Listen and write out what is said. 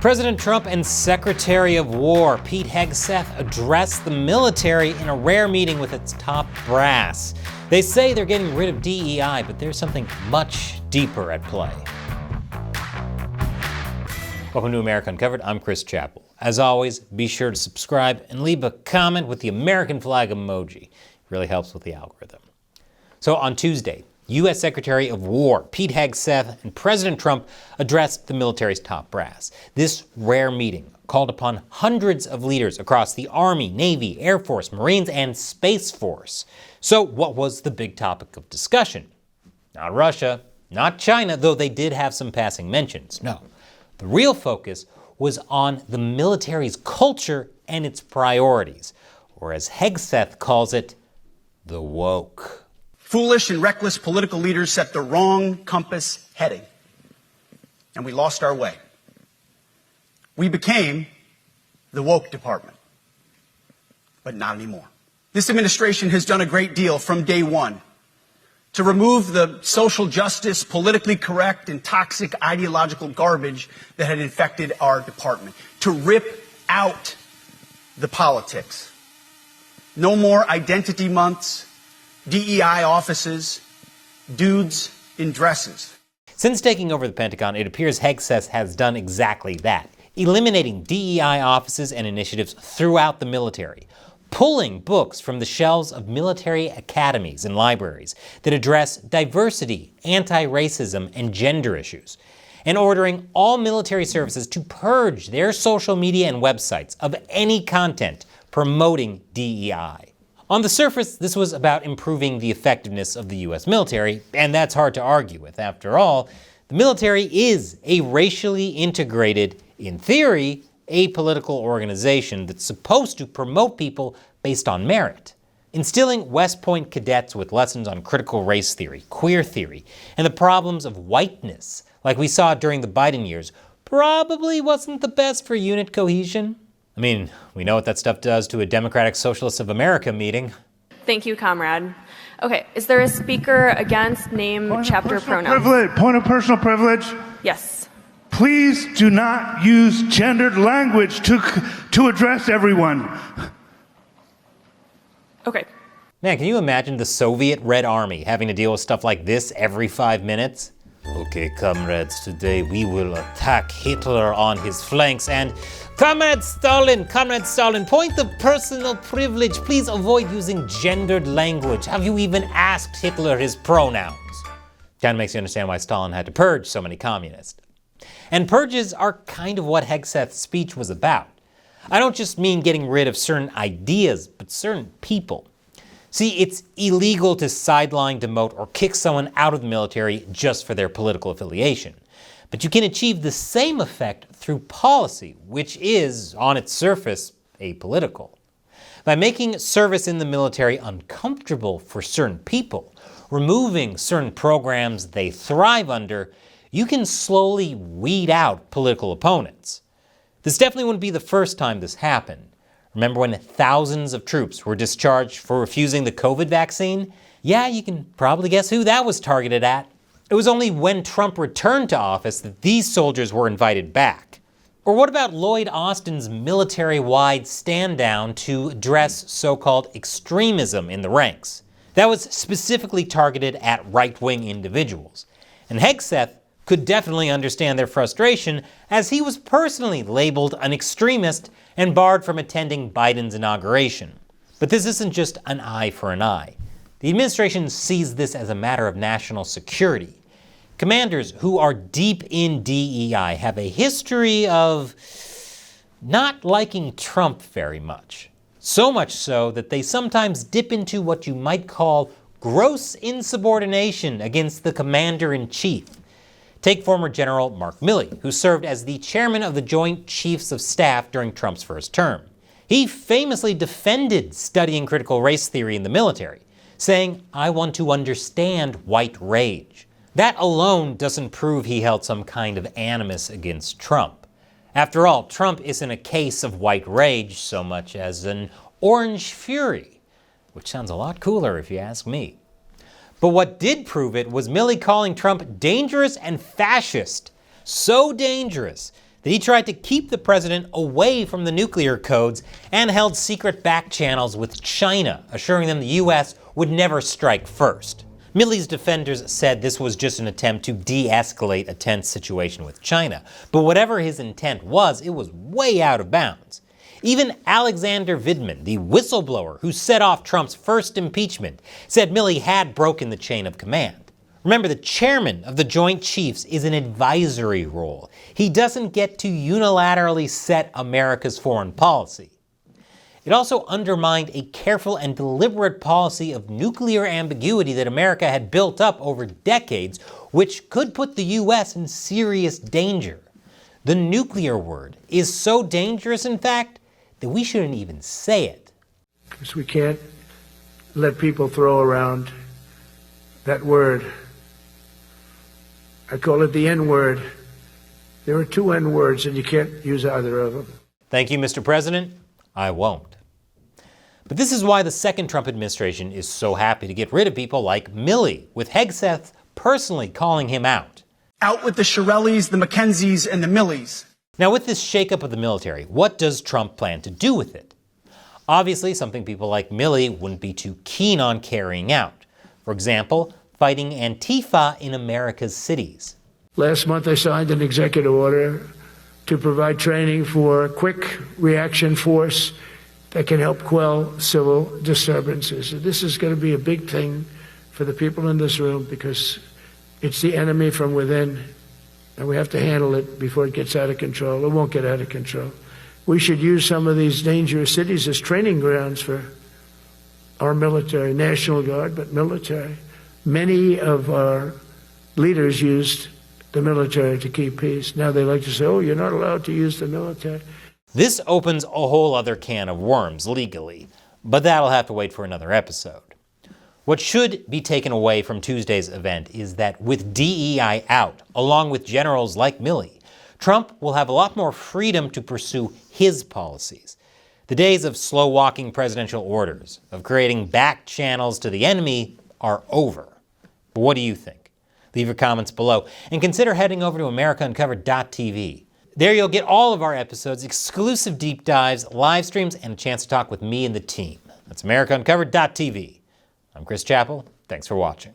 President Trump and Secretary of War Pete Hegseth addressed the military in a rare meeting with its top brass. They say they're getting rid of DEI, but there's something much deeper at play. Welcome to America Uncovered. I'm Chris Chappell. As always, be sure to subscribe and leave a comment with the American flag emoji. It really helps with the algorithm. So on Tuesday, U.S. Secretary of War Pete Hegseth and President Trump addressed the military's top brass. This rare meeting called upon hundreds of leaders across the Army, Navy, Air Force, Marines, and Space Force. So what was the big topic of discussion? Not Russia, not China, though they did have some passing mentions. No, the real focus was on the military's culture and its priorities, or as Hegseth calls it, the woke. Foolish and reckless political leaders set the wrong compass heading, and we lost our way. We became the woke department, but not anymore. This administration has done a great deal from day one to remove the social justice, politically correct, and toxic ideological garbage that had infected our department, to rip out the politics. No more identity months, DEI offices, dudes in dresses. Since taking over the Pentagon, it appears Hegseth has done exactly that, eliminating DEI offices and initiatives throughout the military, pulling books from the shelves of military academies and libraries that address diversity, anti-racism, and gender issues, and ordering all military services to purge their social media and websites of any content promoting DEI. On the surface, this was about improving the effectiveness of the U.S. military, and that's hard to argue with. After all, the military is a racially integrated, in theory, apolitical organization that's supposed to promote people based on merit. Instilling West Point cadets with lessons on critical race theory, queer theory, and the problems of whiteness, like we saw during the Biden years, probably wasn't the best for unit cohesion. I mean, we know what that stuff does to a Democratic Socialists of America meeting. Thank you, comrade. Okay, is there a speaker against name, chapter, pronouns? Point of personal privilege. Yes. Please do not use gendered language to address everyone. Okay. Man, can you imagine the Soviet Red Army having to deal with stuff like this every 5 minutes? Okay, comrades, today we will attack Hitler on his flanks and Comrade Stalin, point of personal privilege. Please avoid using gendered language. Have you even asked Hitler his pronouns? Kind of makes you understand why Stalin had to purge so many communists. And purges are kind of what Hegseth's speech was about. I don't just mean getting rid of certain ideas, but certain people. See, it's illegal to sideline, demote, or kick someone out of the military just for their political affiliation. But you can achieve the same effect through policy, which is, on its surface, apolitical. By making service in the military uncomfortable for certain people, removing certain programs they thrive under, you can slowly weed out political opponents. This definitely wouldn't be the first time this happened. Remember when thousands of troops were discharged for refusing the COVID vaccine? Yeah, you can probably guess who that was targeted at. It was only when Trump returned to office that these soldiers were invited back. Or what about Lloyd Austin's military-wide stand-down to address so-called extremism in the ranks? That was specifically targeted at right-wing individuals. And Hegseth could definitely understand their frustration, as he was personally labeled an extremist and barred from attending Biden's inauguration. But this isn't just an eye for an eye. The administration sees this as a matter of national security. Commanders who are deep in DEI have a history of not liking Trump very much. So much so that they sometimes dip into what you might call gross insubordination against the commander-in-chief. Take former General Mark Milley, who served as the chairman of the Joint Chiefs of Staff during Trump's first term. He famously defended studying critical race theory in the military, saying, "I want to understand white rage." That alone doesn't prove he held some kind of animus against Trump. After all, Trump isn't a case of white rage so much as an orange fury, which sounds a lot cooler if you ask me. But what did prove it was Milley calling Trump dangerous and fascist. So dangerous that he tried to keep the president away from the nuclear codes and held secret back channels with China, assuring them the U.S. would never strike first. Milley's defenders said this was just an attempt to de-escalate a tense situation with China, but whatever his intent was, it was way out of bounds. Even Alexander Vindman, the whistleblower who set off Trump's first impeachment, said Milley had broken the chain of command. Remember, the chairman of the Joint Chiefs is an advisory role. He doesn't get to unilaterally set America's foreign policy. It also undermined a careful and deliberate policy of nuclear ambiguity that America had built up over decades, which could put the U.S. in serious danger. The nuclear word is so dangerous, in fact, that we shouldn't even say it. Because we can't let people throw around that word. I call it the N-word. There are two N-words, and you can't use either of them. Thank you, Mr. President. I won't. But this is why the second Trump administration is so happy to get rid of people like Milley, with Hegseth personally calling him out. Out with the Shirellis, the McKenzies, and the Millies. Now, with this shakeup of the military, what does Trump plan to do with it? Obviously, something people like Milley wouldn't be too keen on carrying out. For example, fighting Antifa in America's cities. Last month, I signed an executive order to provide training for a quick reaction force that can help quell civil disturbances. This is going to be a big thing for the people in this room because it's the enemy from within, and we have to handle it before it gets out of control. It won't get out of control. We should use some of these dangerous cities as training grounds for our military, National Guard, but military. Many of our leaders used the military to keep peace. Now they like to say, oh, you're not allowed to use the military. This opens a whole other can of worms legally, but that'll have to wait for another episode. What should be taken away from Tuesday's event is that with DEI out, along with generals like Milley, Trump will have a lot more freedom to pursue his policies. The days of slow-walking presidential orders, of creating back channels to the enemy, are over. But what do you think? Leave your comments below, and consider heading over to AmericaUncovered.tv. There you'll get all of our episodes, exclusive deep dives, live streams, and a chance to talk with me and the team. That's AmericaUncovered.tv. I'm Chris Chappell. Thanks for watching.